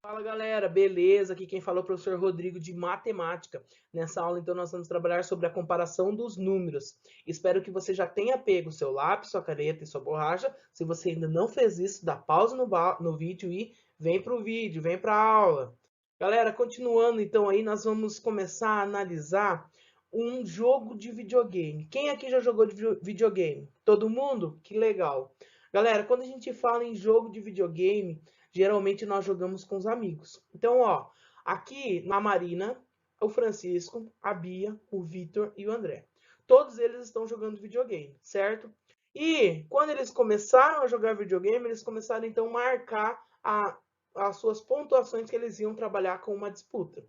Fala galera, beleza? Aqui quem fala é o professor Rodrigo de Matemática. Nessa aula, então, nós vamos trabalhar sobre a comparação dos números. Espero que você já tenha pego seu lápis, sua caneta e sua borracha. Se você ainda não fez isso, dá pausa no vídeo e vem para o vídeo, vem para a aula. Galera, continuando então aí, nós vamos começar a analisar um jogo de videogame. Quem aqui já jogou de videogame? Todo mundo? Que legal. Galera, quando a gente fala em jogo de videogame, geralmente nós jogamos com os amigos. Então, ó, aqui na Marina, o Francisco, a Bia, o Vitor e o André. Todos eles estão jogando videogame, certo? E quando eles começaram a jogar videogame, eles começaram então a marcar as suas pontuações que eles iam trabalhar com uma disputa.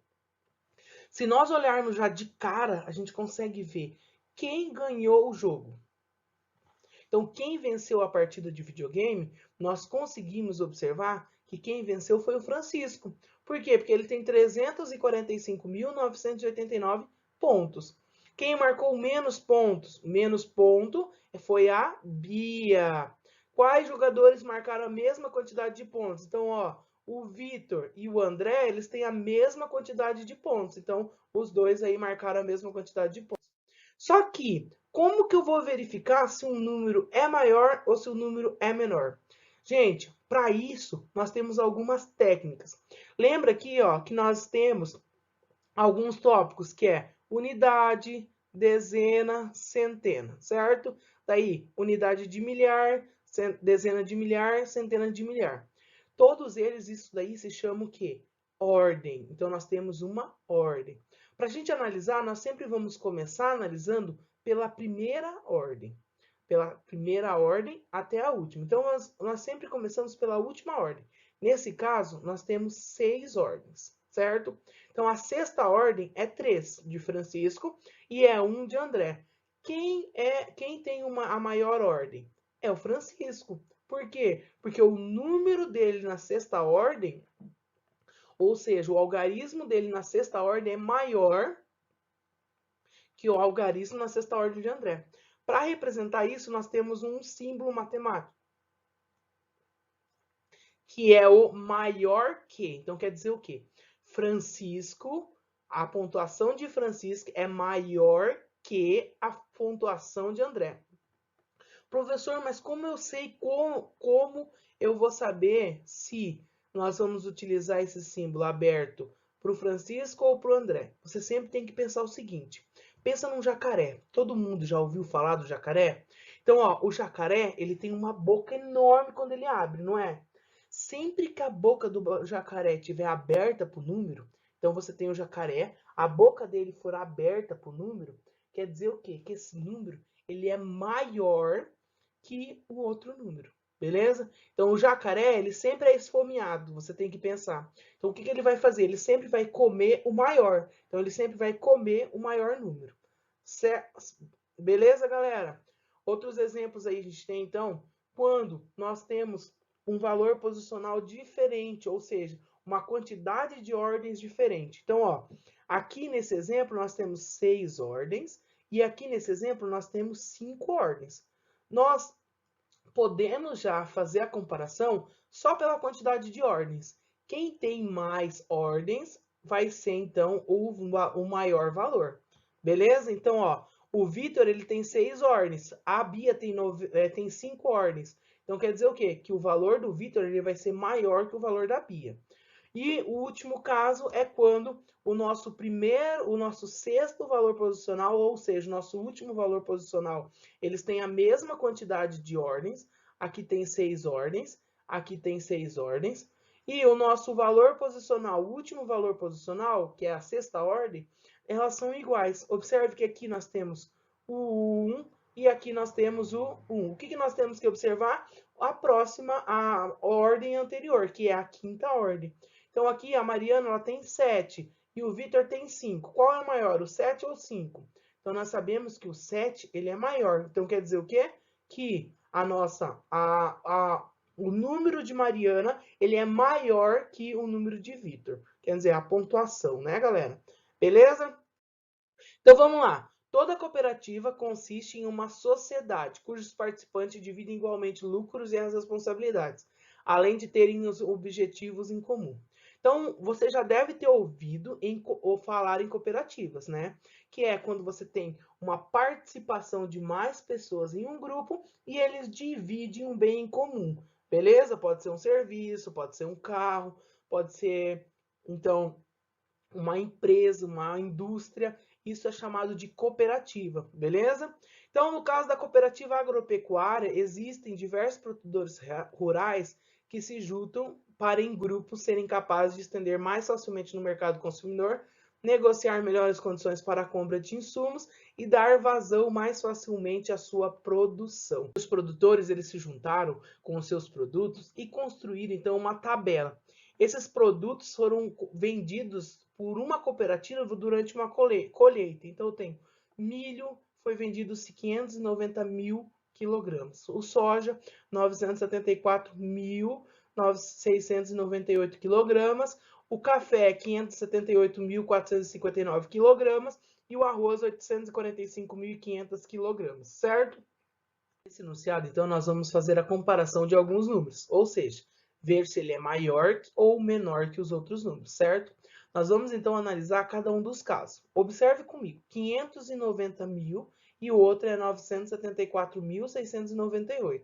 Se nós olharmos já de cara, a gente consegue ver quem ganhou o jogo. Então, quem venceu a partida de videogame, nós conseguimos observar que quem venceu foi o Francisco. Por quê? Porque ele tem 345.989 pontos. Quem marcou menos pontos? Menos ponto foi a Bia. Quais jogadores marcaram a mesma quantidade de pontos? Então, ó, o Vitor e o André, eles têm a mesma quantidade de pontos. Então, os dois aí marcaram a mesma quantidade de pontos. Só que, como que eu vou verificar se um número é maior ou se o número é menor? Gente, para isso, nós temos algumas técnicas. Lembra aqui, ó, que nós temos alguns tópicos, que é unidade, dezena, centena, certo? Daí, unidade de milhar, dezena de milhar, centena de milhar. Todos eles, isso daí se chama o quê? Ordem. Então, nós temos uma ordem. Para a gente analisar, nós sempre vamos começar analisando pela primeira ordem. Pela primeira ordem até a última. Então, nós sempre começamos pela última ordem. Nesse caso, nós temos 6 ordens, certo? Então, a sexta ordem é 3 de Francisco e é 1 de André. Quem tem a maior ordem? É o Francisco. Por quê? Porque o número dele na sexta ordem, ou seja, o algarismo dele na sexta ordem é maior que o algarismo na sexta ordem de André. Para representar isso, nós temos um símbolo matemático, que é o maior que. Então, quer dizer o quê? Francisco, a pontuação de Francisco é maior que a pontuação de André. Professor, mas como eu sei como eu vou saber se nós vamos utilizar esse símbolo aberto para o Francisco ou para o André? Você sempre tem que pensar o seguinte. Pensa num jacaré. Todo mundo já ouviu falar do jacaré? Então, ó, o jacaré, ele tem uma boca enorme quando ele abre, não é? Sempre que a boca do jacaré estiver aberta para o número, então você tem o jacaré, a boca dele for aberta para o número, quer dizer o quê? Que esse número ele é maior que o outro número, beleza? Então, o jacaré, ele sempre é esfomeado, você tem que pensar. Então, o que ele vai fazer? Ele sempre vai comer o maior. Então, ele sempre vai comer o maior número. Beleza, galera? Outros exemplos aí a gente tem, então, quando nós temos um valor posicional diferente, ou seja, uma quantidade de ordens diferente. Então, ó, aqui nesse exemplo nós temos 6 ordens e aqui nesse exemplo nós temos 5 ordens. Nós podemos já fazer a comparação só pela quantidade de ordens. Quem tem mais ordens vai ser, então, o maior valor. Beleza? Então, ó, o Vitor ele tem 6 ordens, a Bia tem 5 ordens. Então, quer dizer o quê? Que o valor do Vitor ele vai ser maior que o valor da Bia. E o último caso é quando o nosso sexto valor posicional, ou seja, o nosso último valor posicional, eles têm a mesma quantidade de ordens. Aqui tem 6 ordens, aqui tem 6 ordens. E o nosso valor posicional, o último valor posicional, que é a sexta ordem, elas são iguais. Observe que aqui nós temos o 1 e aqui nós temos o 1. O que nós temos que observar? A ordem anterior, que é a quinta ordem. Então, aqui a Mariana ela tem 7 e o Vitor tem 5. Qual é maior, o 7 ou o 5? Então, nós sabemos que o 7 ele é maior. Então, quer dizer o quê? Que o número de Mariana ele é maior que o número de Vitor. Quer dizer, a pontuação, né, galera? Beleza? Então, vamos lá. Toda cooperativa consiste em uma sociedade, cujos participantes dividem igualmente lucros e as responsabilidades, além de terem os objetivos em comum. Então, você já deve ter ouvido ou falar em cooperativas, né? Que é quando você tem uma participação de mais pessoas em um grupo e eles dividem um bem em comum, beleza? Pode ser um serviço, pode ser um carro, pode ser, então, uma empresa, uma indústria, isso é chamado de cooperativa, beleza? Então, no caso da cooperativa agropecuária, existem diversos produtores rurais que se juntam para, em grupos, serem capazes de estender mais facilmente no mercado consumidor, negociar melhores condições para a compra de insumos e dar vazão mais facilmente à sua produção. Os produtores eles se juntaram com os seus produtos e construíram então uma tabela. Esses produtos foram vendidos por uma cooperativa durante uma colheita. Então, tem milho, foi vendido 590 mil quilogramas. O soja, 974.698 quilogramas. O café, 578.459 quilogramas. E o arroz, 845.500 quilogramas, certo? Nesse enunciado, então, nós vamos fazer a comparação de alguns números, ou seja, ver se ele é maior ou menor que os outros números, certo? Nós vamos, então, analisar cada um dos casos. Observe comigo, 590 mil e o outro é 974.698.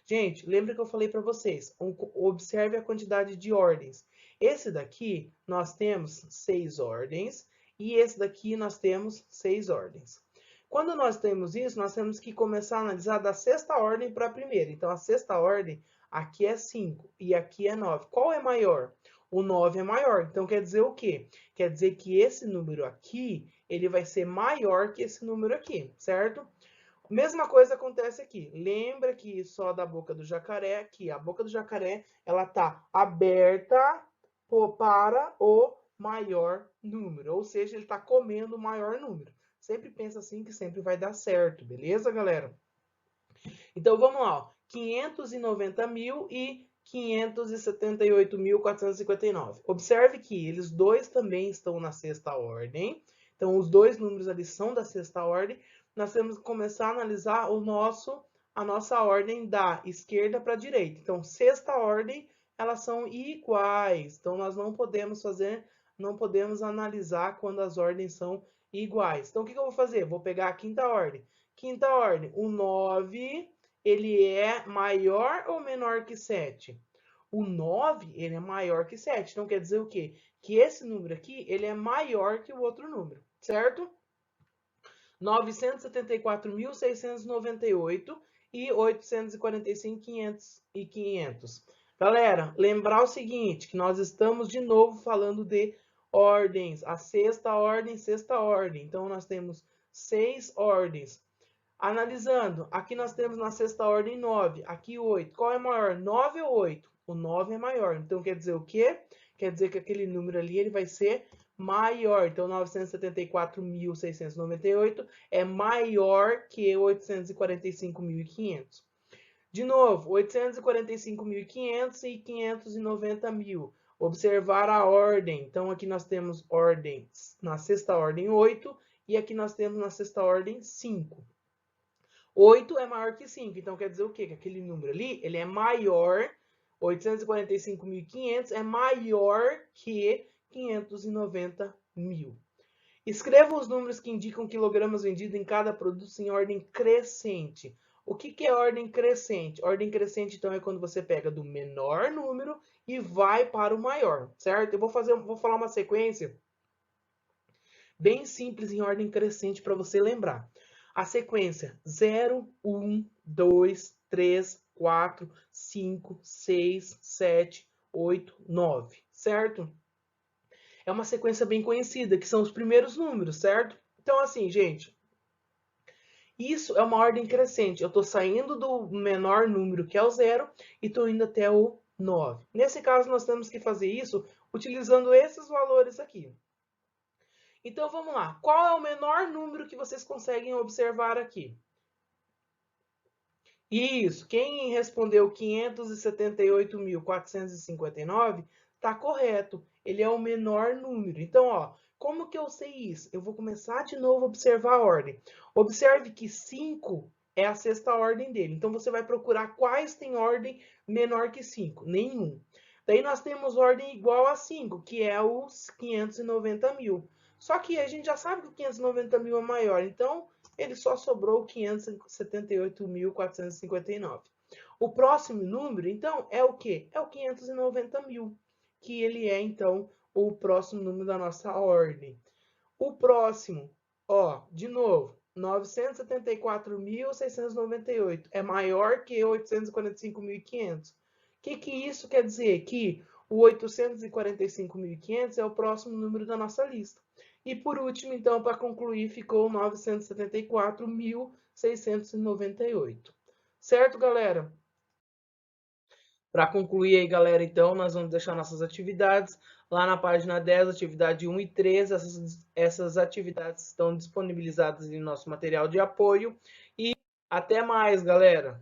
Gente, lembra que eu falei para vocês, observe a quantidade de ordens. Esse daqui, nós temos 6 ordens, e esse daqui nós temos 6 ordens. Quando nós temos isso, nós temos que começar a analisar da sexta ordem para a primeira. Então, a sexta ordem, aqui é 5 e aqui é 9. Qual é maior? O 9 é maior. Então, quer dizer o quê? Quer dizer que esse número aqui, ele vai ser maior que esse número aqui, certo? Mesma coisa acontece aqui. Lembra que só da boca do jacaré, aqui, a boca do jacaré, ela tá aberta para o maior número. Ou seja, ele está comendo o maior número. Sempre pensa assim que sempre vai dar certo, beleza, galera? Então, vamos lá. Ó. 590 mil e 578.459. Observe que eles dois também estão na sexta ordem. Então, os dois números ali são da sexta ordem. Nós temos que começar a analisar a nossa ordem da esquerda para a direita. Então, sexta ordem, elas são iguais. Então, nós não podemos analisar quando as ordens são iguais. Então, o que eu vou fazer? Vou pegar a quinta ordem. Quinta ordem, o 9, ele é maior ou menor que 7? O 9, ele é maior que 7. Então, quer dizer o quê? Que esse número aqui, ele é maior que o outro número, certo? 974.698 e 845.500. Galera, lembrar o seguinte, que nós estamos de novo falando de ordens. A sexta ordem, sexta ordem. Então, nós temos 6 ordens. Analisando, aqui nós temos na sexta ordem 9, aqui 8. Qual é maior, 9 ou 8? O 9 é maior. Então, quer dizer o quê? Quer dizer que aquele número ali ele vai ser maior. Então, 974.698 é maior que 845.500. De novo, 845.500 e 590 mil. Observar a ordem. Então, aqui nós temos ordens na sexta ordem 8 e aqui nós temos na sexta ordem 5. 8 é maior que 5, então quer dizer o quê? Que aquele número ali, ele é maior, 845.500 é maior que 590 mil. Escreva os números que indicam quilogramas vendidos em cada produto em ordem crescente. O que é ordem crescente? Ordem crescente, então, é quando você pega do menor número e vai para o maior, certo? Eu vou falar uma sequência bem simples em ordem crescente para você lembrar. A sequência 0, 1, 2, 3, 4, 5, 6, 7, 8, 9, certo? É uma sequência bem conhecida, que são os primeiros números, certo? Então, assim, gente, isso é uma ordem crescente. Eu estou saindo do menor número, que é o 0, e estou indo até o 9. Nesse caso, nós temos que fazer isso utilizando esses valores aqui. Então, vamos lá. Qual é o menor número que vocês conseguem observar aqui? Isso, quem respondeu 578.459 está correto. Ele é o menor número. Então, ó, Como que eu sei isso? Eu vou começar de novo a observar a ordem. Observe que 5 é a sexta ordem dele. Então, você vai procurar quais têm ordem menor que 5. Nenhum. Daí, nós temos ordem igual a 5, que é os 590 mil. Só que a gente já sabe que o 590 mil é maior. Então, ele só sobrou 578.459. O próximo número, então, é o quê? É o 590 mil, que ele é, então, o próximo número da nossa ordem. O próximo, ó, de novo, 974.698 é maior que 845.500. O que isso quer dizer? Que o 845.500 é o próximo número da nossa lista. E por último, então, para concluir, ficou 974.698. Certo, galera? Para concluir aí, galera, então, nós vamos deixar nossas atividades lá na página 10, atividade 1 e 3. Essas atividades estão disponibilizadas em nosso material de apoio. E até mais, galera!